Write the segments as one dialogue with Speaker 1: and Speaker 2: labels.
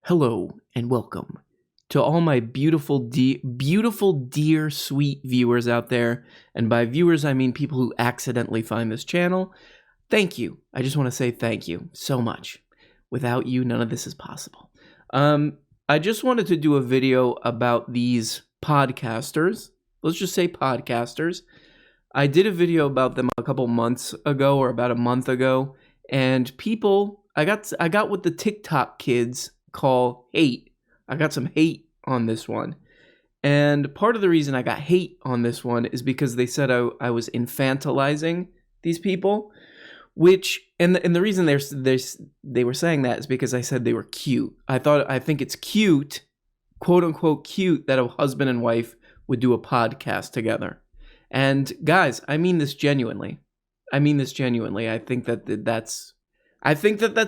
Speaker 1: Hello and welcome to all my beautiful, dear, sweet viewers out there. And by viewers, I mean people who accidentally find this channel. Thank you. I just want to say thank you so much. Without you, none of this is possible. I just wanted to do a video about these podcasters. Let's just say podcasters. I did a video about them a couple months ago, or about a month ago, and people, I got what the TikTok kids call hate. I got some hate on this one. And part of the reason I got hate on this one is because they said I was infantilizing these people, which, and the reason they were saying that is because I said they were cute. I think it's cute, quote unquote cute, that a husband and wife would do a podcast together. And guys, I mean this genuinely. I think that's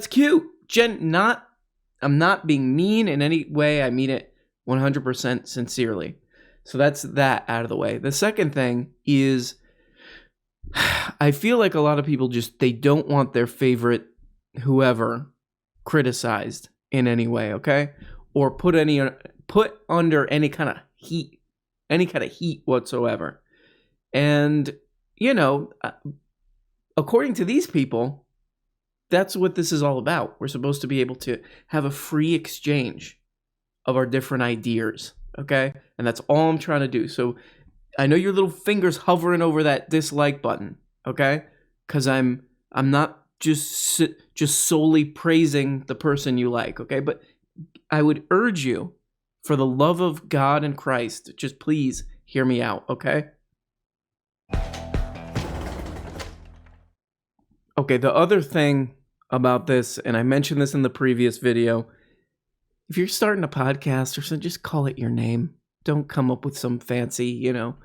Speaker 1: cute. I'm not being mean in any way. I mean it 100% sincerely. So that's that out of the way. The second thing is, I feel like a lot of people they don't want their favorite whoever criticized in any way, okay? Or put under any kind of heat whatsoever. And, according to these people, that's what this is all about. We're supposed to be able to have a free exchange of our different ideas, okay? And that's all I'm trying to do. So I know your little fingers hovering over that dislike button, okay? Because I'm not just solely praising the person you like, okay? But I would urge you, for the love of God and Christ, just please hear me out, okay? Okay, the other thing about this, and I mentioned this in the previous video, if you're starting a podcast or something, just call it your name. Don't come up with some fancy, the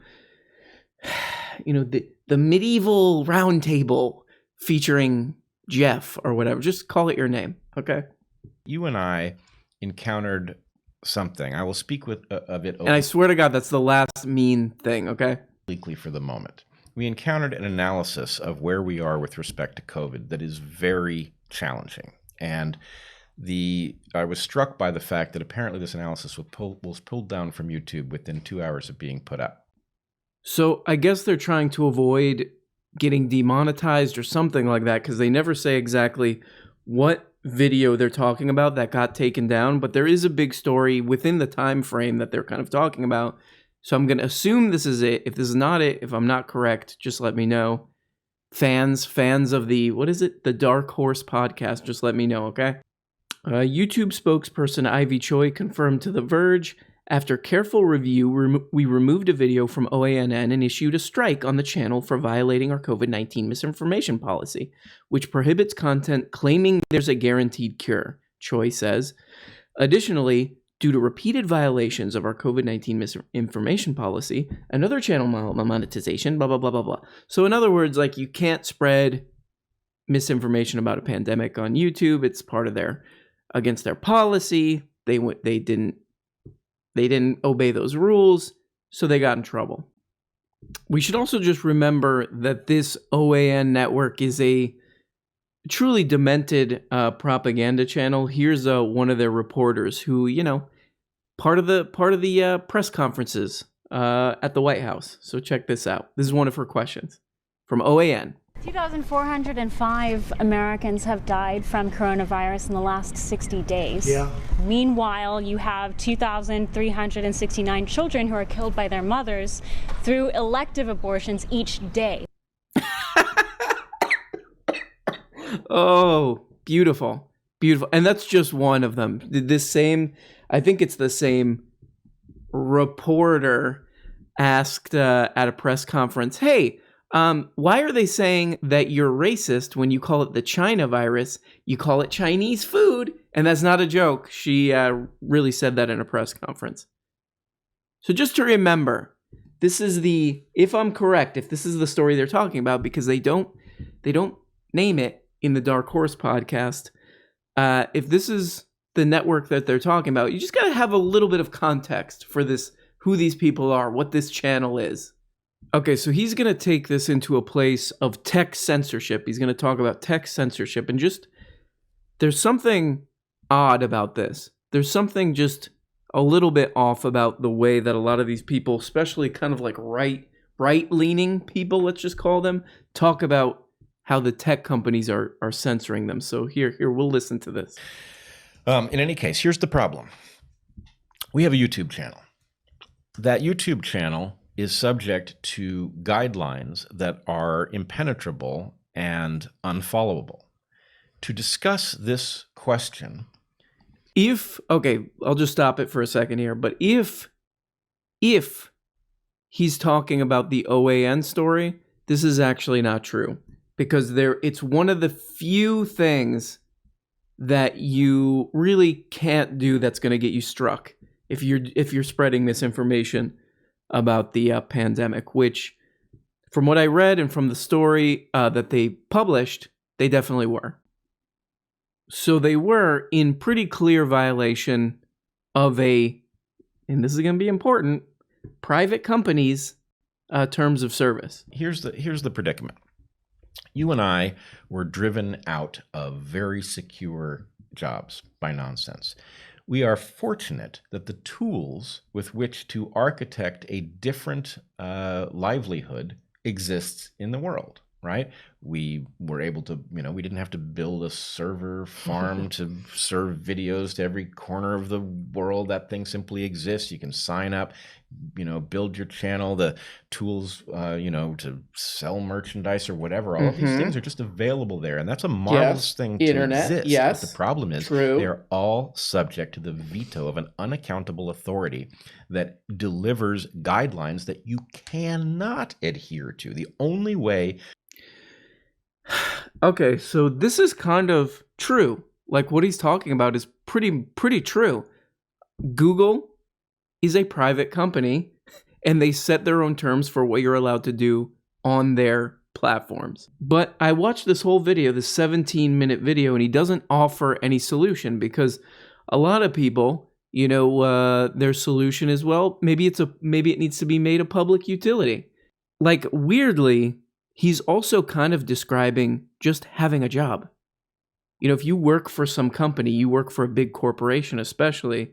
Speaker 1: medieval round table featuring Jeff or whatever. Just call it your name, okay?
Speaker 2: You and I encountered something. I will speak of it.
Speaker 1: And I swear to God, that's the last mean thing, okay?
Speaker 2: Obliquely for the moment. We encountered an analysis of where we are with respect to COVID that is very challenging. And I was struck by the fact that apparently this analysis was pulled down from YouTube within 2 hours of being put up.
Speaker 1: So I guess they're trying to avoid getting demonetized or something like that, because they never say exactly what video they're talking about that got taken down. But there is a big story within the time frame that they're kind of talking about. So I'm going to assume this is it. If this is not it, if I'm not correct, just let me know. Fans of the Dark Horse podcast, just let me know, okay? YouTube spokesperson Ivy Choi confirmed to The Verge, after careful review, we removed a video from OANN and issued a strike on the channel for violating our COVID-19 misinformation policy, which prohibits content claiming there's a guaranteed cure, Choi says. Additionally, due to repeated violations of our COVID-19 misinformation policy, another channel monetization, blah, blah, blah, blah, blah. So in other words, you can't spread misinformation about a pandemic on YouTube. It's part of against their policy. They didn't obey those rules, so they got in trouble. We should also just remember that this OAN network is a truly demented propaganda channel. Here's one of their reporters who, part of the press conferences at the White House. So check this out. This is one of her questions from OAN.
Speaker 3: 2,405 Americans have died from coronavirus in the last 60 days.
Speaker 4: Yeah.
Speaker 3: Meanwhile, you have 2,369 children who are killed by their mothers through elective abortions each day.
Speaker 1: Oh, beautiful. Beautiful. And that's just one of them. I think it's the same reporter asked at a press conference, hey, why are they saying that you're racist when you call it the China virus? You call it Chinese food. And that's not a joke. She really said that in a press conference. So just to remember, if I'm correct, if this is the story they're talking about, because they don't name it in the Dark Horse podcast, if this is the network that they're talking about, you just got to have a little bit of context for this, who these people are, what this channel is. Okay, so he's going to take this into a place of tech censorship. He's going to talk about tech censorship, and there's something odd about this. there's something just a little bit off about the way that a lot of these people, especially kind of like right-leaning people, let's just call them, talk about how the tech companies are censoring them. So here, we'll listen to this.
Speaker 2: In any case, here's the problem. We have a YouTube channel. That YouTube channel is subject to guidelines that are impenetrable and unfollowable. To discuss this question,
Speaker 1: I'll just stop it for a second here, but if he's talking about the OAN story, this is actually not true, because it's one of the few things that you really can't do that's going to get you struck if you're spreading misinformation about the pandemic, which from what I read and from the story that they published, they definitely were. So they were in pretty clear violation of and this is going to be important, private companies' terms of service.
Speaker 2: Here's the predicament. You and I were driven out of very secure jobs by nonsense. We are fortunate that the tools with which to architect a different livelihood exists in the world, right? We were able to, we didn't have to build a server farm to serve videos to every corner of the world. That thing simply exists. You can sign up, build your channel, the tools, to sell merchandise or whatever. All of these things are just available there. And that's a marvelous thing to exist.
Speaker 1: Yes.
Speaker 2: But the problem is they're all subject to the veto of an unaccountable authority that delivers guidelines that you cannot adhere to. The only way.
Speaker 1: Okay, so this is kind of true. Like what he's talking about is pretty true. Google is a private company, and they set their own terms for what you're allowed to do on their platforms. But I watched this whole video, this 17-minute video, and he doesn't offer any solution, because a lot of people, their solution is, well, maybe it needs to be made a public utility. Like, weirdly, he's also kind of describing just having a job. If you work for some company, you work for a big corporation especially,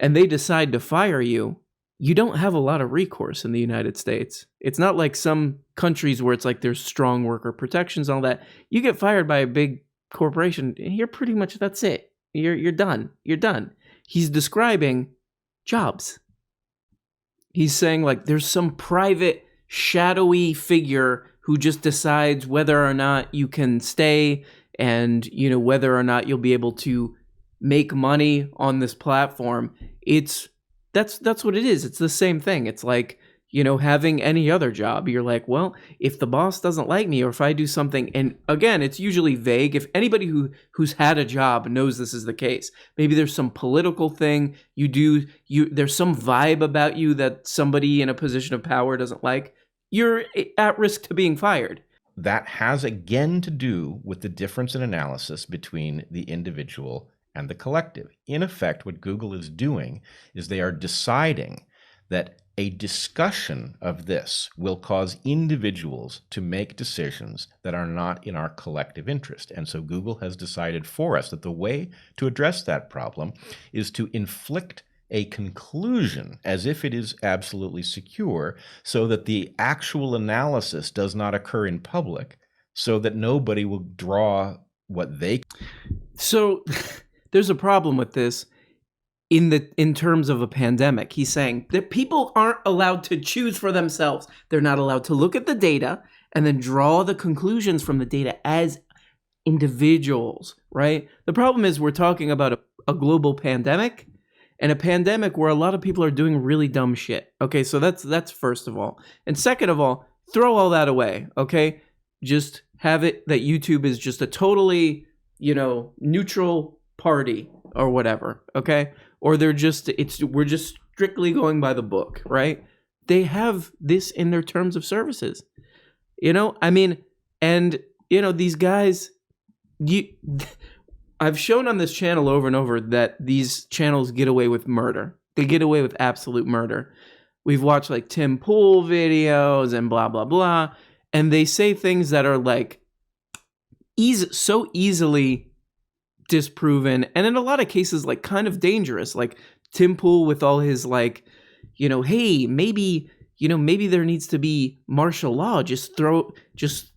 Speaker 1: and they decide to fire you, you don't have a lot of recourse in the United States. It's not like some countries where it's like there's strong worker protections and all that. You get fired by a big corporation, you're pretty much, that's it. You're done. You're done. He's describing jobs. He's saying like there's some private shadowy figure who just decides whether or not you can stay and, whether or not you'll be able to make money on this platform. That's what it is. It's the same thing. It's like, having any other job. You're like, well, if the boss doesn't like me, or if I do something, and again, it's usually vague. If anybody who's had a job knows this is the case, maybe there's some political thing there's some vibe about you that somebody in a position of power doesn't like, you're at risk to being fired.
Speaker 2: That has again to do with the difference in analysis between the individual and the collective. In effect, what Google is doing is they are deciding that a discussion of this will cause individuals to make decisions that are not in our collective interest. And so Google has decided for us that the way to address that problem is to inflict a conclusion as if it is absolutely secure, so that the actual analysis does not occur in public, so that nobody will draw what they.
Speaker 1: So there's a problem with this in terms of a pandemic. He's saying that people aren't allowed to choose for themselves. They're not allowed to look at the data and then draw the conclusions from the data as individuals, right? The problem is we're talking about a global pandemic, and a pandemic where a lot of people are doing really dumb shit. Okay, so that's first of all. And second of all, throw all that away, okay? Just have it that YouTube is just a totally, neutral party or whatever, okay? Or we're just strictly going by the book, right? They have this in their terms of services. These guys, I've shown on this channel over and over that these channels get away with murder. They get away with absolute murder. We've watched like Tim Pool videos and blah, blah, blah. And they say things that are like so easily disproven, and in a lot of cases, like kind of dangerous. Like Tim Pool with all his like, hey, maybe there needs to be martial law. Just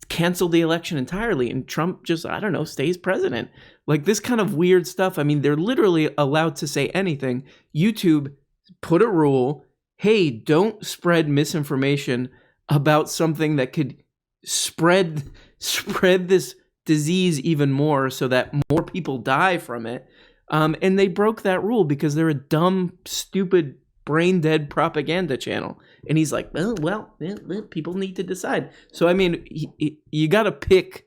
Speaker 1: cancel the election entirely, and Trump just, I don't know, stays president. Like this kind of weird stuff. I mean, they're literally allowed to say anything. YouTube put a rule: hey, don't spread misinformation about something that could spread this disease even more, so that more people die from it. And they broke that rule because they're a dumb, stupid, brain dead propaganda channel. And he's like, well, people need to decide. So I mean, you gotta pick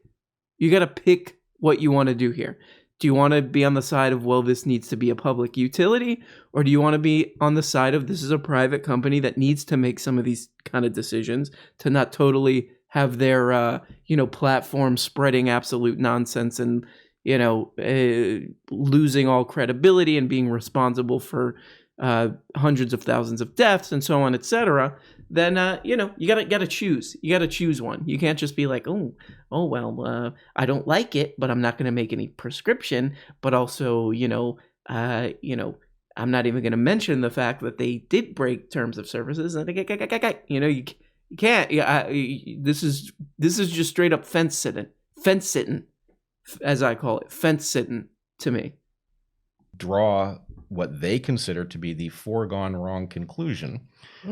Speaker 1: what you want to do here. Do you want to be on the side of, well, this needs to be a public utility, or do you want to be on the side of, this is a private company that needs to make some of these kind of decisions to not totally have their platform spreading absolute nonsense and losing all credibility and being responsible for hundreds of thousands of deaths and so on, etc. Then you gotta choose. You gotta choose one. You can't just be like, well, I don't like it, but I'm not gonna make any prescription. But also, I'm not even gonna mention the fact that they did break terms of services. And you can't. This is just straight up fence sitting, as I call it, fence sitting to me.
Speaker 2: Draw what they consider to be the foregone wrong conclusion,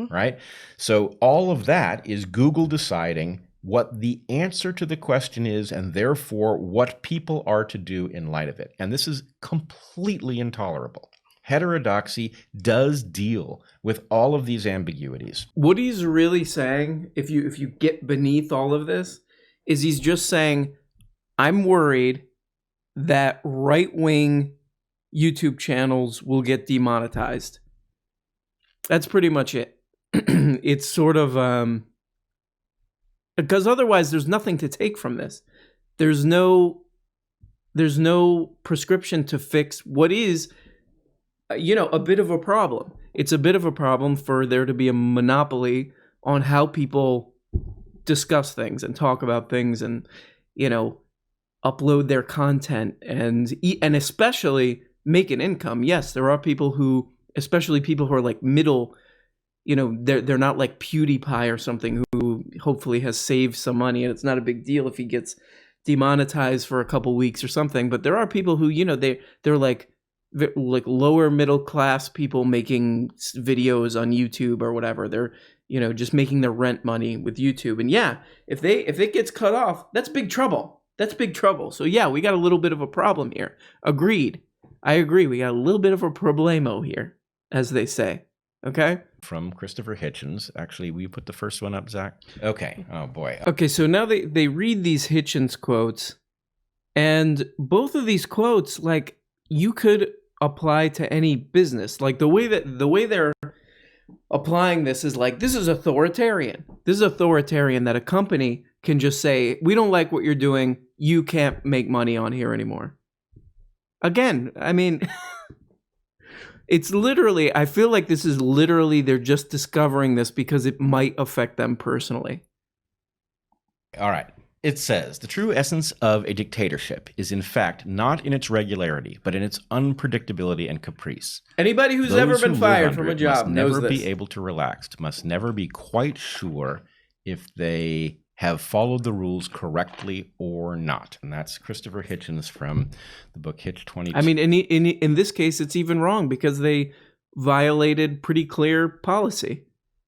Speaker 2: right? So all of that is Google deciding what the answer to the question is, and therefore what people are to do in light of it. And this is completely intolerable. Heterodoxy does deal with all of these ambiguities.
Speaker 1: What he's really saying, if you get beneath all of this, is he's just saying, I'm worried that right-wing YouTube channels will get demonetized. That's pretty much it. It's sort of because otherwise there's nothing to take from this. There's no prescription to fix what is a bit of a problem. It's a bit of a problem for there to be a monopoly on how people discuss things and talk about things and upload their content and especially make an income. Yes, there are people who, especially people who are like middle, they're not like PewDiePie or something, who hopefully has saved some money, and it's not a big deal if he gets demonetized for a couple weeks or something. But there are people who, they're like lower middle class people making videos on YouTube or whatever. They're just making their rent money with YouTube. And yeah, if it gets cut off, that's big trouble. That's big trouble. So yeah, we got a little bit of a problem here. Agreed. I agree. We got a little bit of a problemo here, as they say. Okay?
Speaker 2: From Christopher Hitchens. Actually, will you put the first one up, Zach? Okay. Oh, boy.
Speaker 1: Okay, so now they read these Hitchens quotes, and both of these quotes, like, you could apply to any business. Like, the way they're applying this is like, this is authoritarian. This is authoritarian that a company can just say, we don't like what you're doing. You can't make money on here anymore. Again, I mean, it's literally, I feel like this is literally, they're just discovering this because it might affect them personally.
Speaker 2: All right. It says, the true essence of a dictatorship is in fact not in its regularity, but in its unpredictability and caprice.
Speaker 1: Anybody who's ever been fired from a job knows
Speaker 2: must never
Speaker 1: this.
Speaker 2: Be able to relax, must never be quite sure if they have followed the rules correctly or not. And that's Christopher Hitchens from the book Hitch 22.
Speaker 1: I mean, in this case, it's even wrong because they violated pretty clear policy.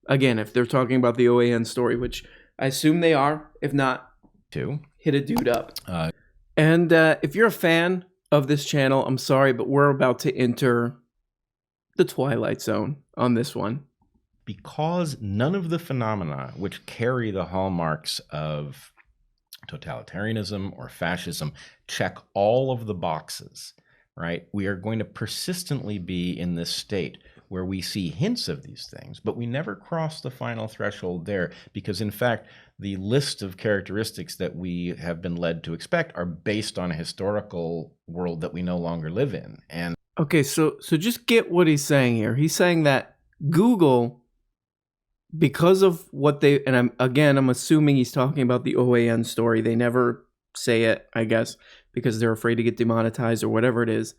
Speaker 1: Again, if they're talking about the OAN story, which I assume they are. If not, hit a dude up. And if you're a fan of this channel, I'm sorry, but we're about to enter the Twilight Zone on this one.
Speaker 2: Because none of the phenomena which carry the hallmarks of totalitarianism or fascism check all of the boxes, right? We are going to persistently be in this state where we see hints of these things, but we never cross the final threshold there because, in fact, the list of characteristics that we have been led to expect are based on a historical world that we no longer live in. And
Speaker 1: okay, so just get what he's saying here. He's saying that Google, because of what they, and I'm assuming he's talking about the OAN story. They never say it, I guess, because they're afraid to get demonetized or whatever it is.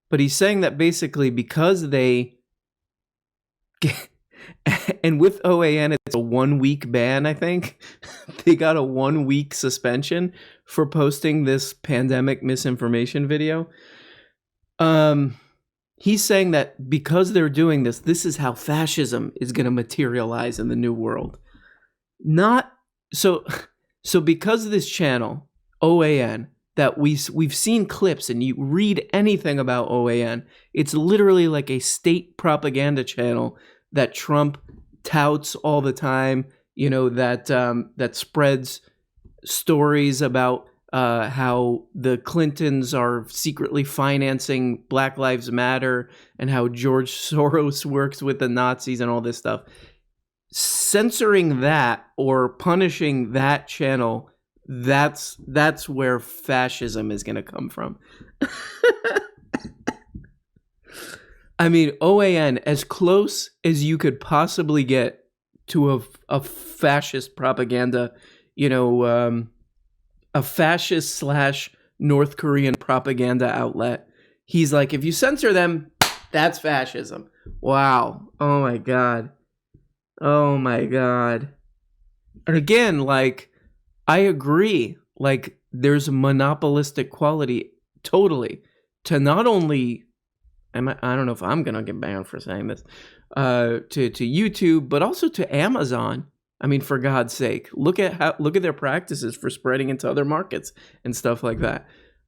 Speaker 1: But he's saying that basically because they and with OAN, it's a 1 week ban, I think. They got a 1 week suspension for posting this pandemic misinformation video. He's saying that because they're doing this, this is how fascism is going to materialize in the new world. Not so because this channel, OAN, that we've seen clips, and you read anything about OAN, it's literally like a state propaganda channel that Trump touts all the time, that spreads stories about how the Clintons are secretly financing Black Lives Matter and how George Soros works with the Nazis and all this stuff. Censoring that or punishing that channel, that's where fascism is going to come from. I mean, OAN, as close as you could possibly get to a fascist propaganda, a fascist / North Korean propaganda outlet. He's like, if you censor them, that's fascism. Wow. Oh my God. Oh my God. And again, like, I agree. Like, there's a monopolistic quality totally to not only, I don't know if I'm going to get banned for saying this, to YouTube, but also to Amazon. I mean, for God's sake, look at their practices for spreading into other markets and stuff like that.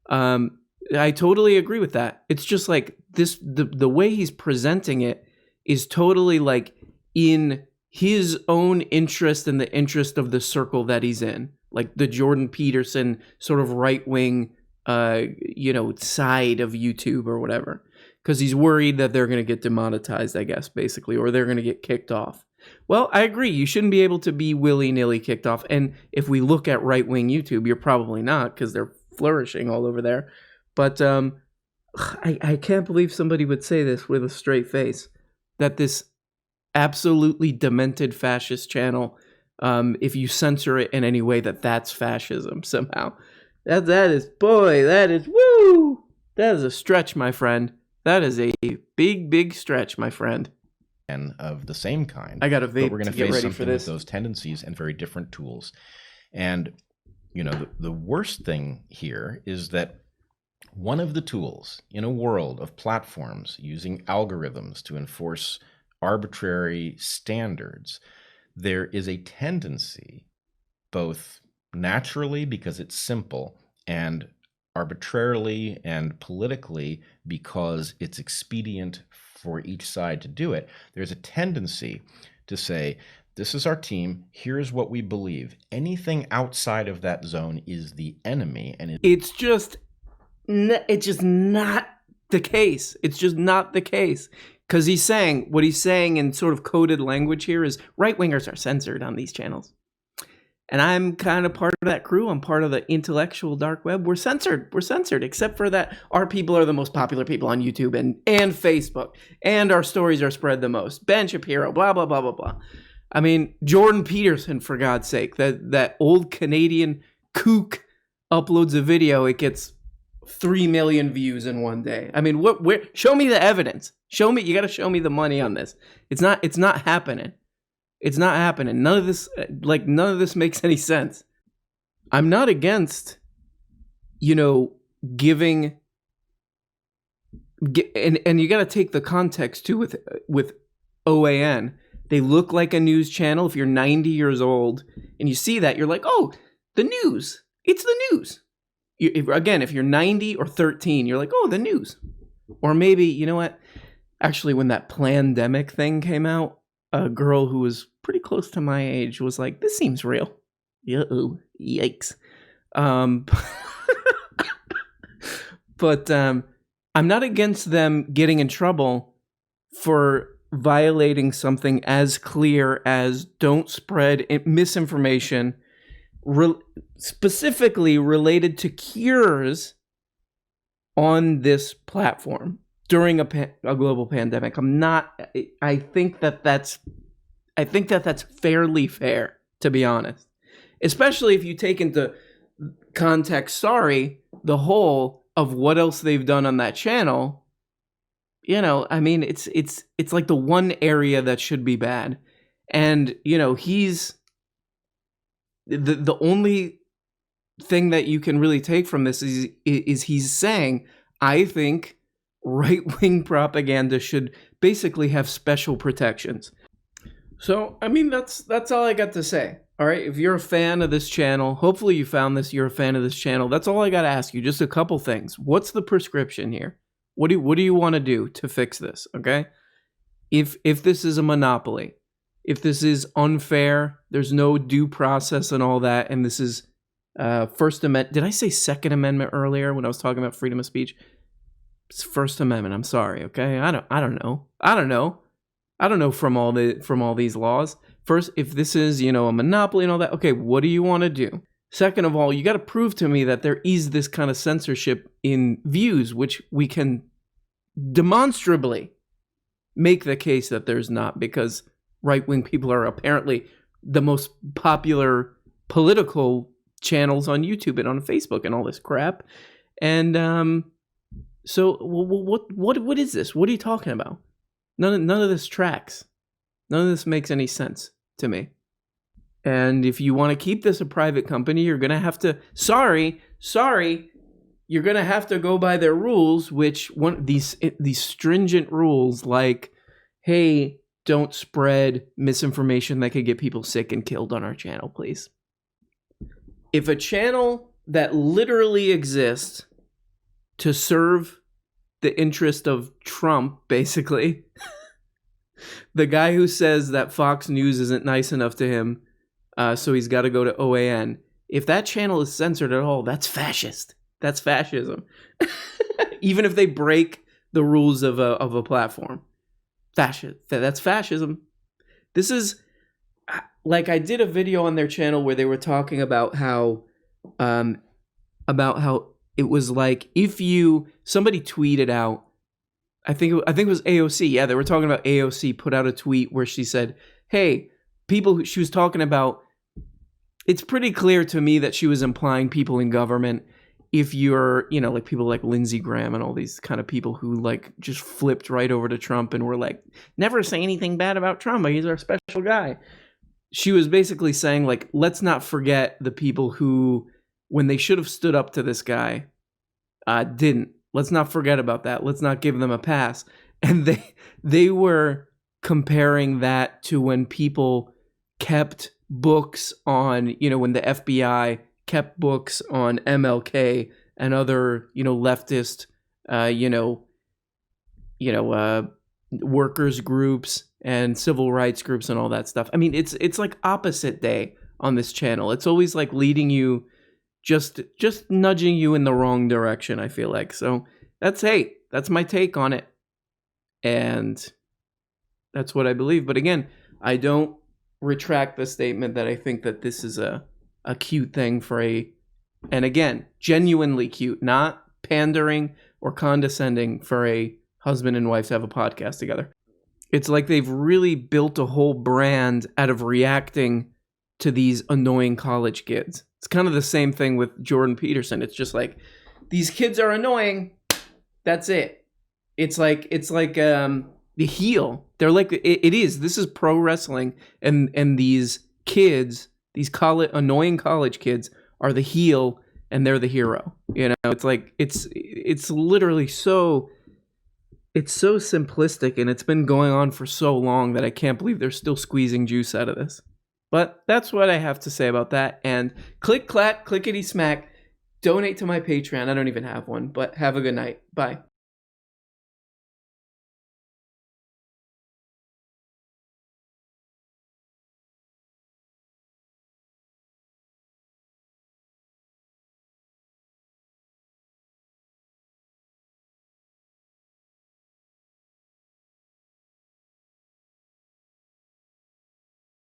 Speaker 1: I totally agree with that. It's just like this, the way he's presenting it is totally like in his own interest and the interest of the circle that he's in, like the Jordan Peterson sort of right-wing, side of YouTube or whatever, because he's worried that they're going to get demonetized, I guess, basically, or they're going to get kicked off. Well, I agree. You shouldn't be able to be willy-nilly kicked off. And if we look at right-wing YouTube, you're probably not, because they're flourishing all over there. But I can't believe somebody would say this with a straight face, that this absolutely demented fascist channel, if you censor it in any way, that's fascism somehow. That is woo! That is a stretch, my friend. That is a big, big stretch, my friend.
Speaker 2: And of the same kind.
Speaker 1: I got a vape.
Speaker 2: But we're going to face something
Speaker 1: with
Speaker 2: those tendencies and very different tools. And, the worst thing here is that one of the tools in a world of platforms using algorithms to enforce arbitrary standards, there is a tendency, both naturally because it's simple, and arbitrarily and politically because it's expedient for each side to do it. There's a tendency to say, this is our team, here's what we believe. Anything outside of that zone is the enemy. And
Speaker 1: it's just not the case. It's just not the case. Because what he's saying in sort of coded language here is right-wingers are censored on these channels. And I'm kind of part of that crew. I'm part of the intellectual dark web. We're censored, except for that our people are the most popular people on YouTube and Facebook. And our stories are spread the most. Ben Shapiro, blah, blah, blah, blah, blah. I mean, Jordan Peterson, for God's sake, that old Canadian kook uploads a video, it gets 3 million views in one day. I mean, show me the evidence. You got to show me the money on this. It's not happening. It's not happening. None of this makes any sense. I'm not against, giving, and you got to take the context too with OAN. They look like a news channel. If you're 90 years old and you see that, you're like, oh, the news. It's the news. If you're 90 or 13, you're like, oh, the news. Or maybe, you know what? Actually, when that plandemic thing came out, a girl who was pretty close to my age was like, this seems real. Uh-oh, yikes. But I'm not against them getting in trouble for violating something as clear as don't spread misinformation specifically related to cures on this platform during a global pandemic. I think that's fairly fair, to be honest. Especially if you take into context, the whole of what else they've done on that channel, I mean, it's like the one area that should be bad. And, he's the only thing that you can really take from this is he's saying, I think right-wing propaganda should basically have special protections. So, I mean, that's all I got to say. All right, if you're a fan of this channel, hopefully you found this, you're a fan of this channel. That's all I got to ask you, just a couple things. What's the prescription here? What do you want to do to fix this, okay? If this is a monopoly, if this is unfair, there's no due process and all that, and this is First Amendment. Did I say Second Amendment earlier when I was talking about freedom of speech? It's First Amendment. I'm sorry, okay? I don't know from all these laws. First, if this is, a monopoly and all that, okay, what do you want to do? Second of all, you got to prove to me that there is this kind of censorship in views, which we can demonstrably make the case that there's not, because right-wing people are apparently the most popular political channels on YouTube and on Facebook and all this crap. And so what is this? What are you talking about? None of this tracks. None of this makes any sense to me. And if you want to keep this a private company, you're going to have to, sorry, you're going to have to go by their rules, which these stringent rules like, hey, don't spread misinformation that could get people sick and killed on our channel, please. If a channel that literally exists to serve the interest of Trump, basically, the guy who says that Fox News isn't nice enough to him, so he's got to go to OAN. If that channel is censored at all, that's fascist. That's fascism. Even if they break the rules of a platform. That's fascism. This is, like, I did a video on their channel where they were talking about how it was like if somebody tweeted out, I think it was AOC. Yeah, they were talking about AOC put out a tweet where she said, hey, she was talking about, it's pretty clear to me that she was implying people in government. If you're, like people like Lindsey Graham and all these kind of people who like just flipped right over to Trump and were like, never say anything bad about Trump. He's our special guy. She was basically saying, like, let's not forget the people who, when they should have stood up to this guy, didn't. Let's not forget about that. Let's not give them a pass. And they were comparing that to when people kept books on, when the FBI kept books on MLK and other, leftist, workers groups and civil rights groups and all that stuff. I mean, it's like opposite day on this channel. It's always like leading you, just nudging you in the wrong direction, I feel like. So that's my take on it. And that's what I believe. But again, I don't retract the statement that I think that this is a cute thing and again, genuinely cute, not pandering or condescending for a husband and wife to have a podcast together. It's like they've really built a whole brand out of reacting to these annoying college kids. It's kind of the same thing with Jordan Peterson. It's just like, these kids are annoying. That's it. It's like the heel. They're like, it is. This is pro wrestling, and these kids, these annoying college kids, are the heel, and they're the hero. It's like it's literally so. It's so simplistic, and it's been going on for so long that I can't believe they're still squeezing juice out of this. But that's what I have to say about that. And click, clack, clickety smack. Donate to my Patreon. I don't even have one, but have a good night. Bye.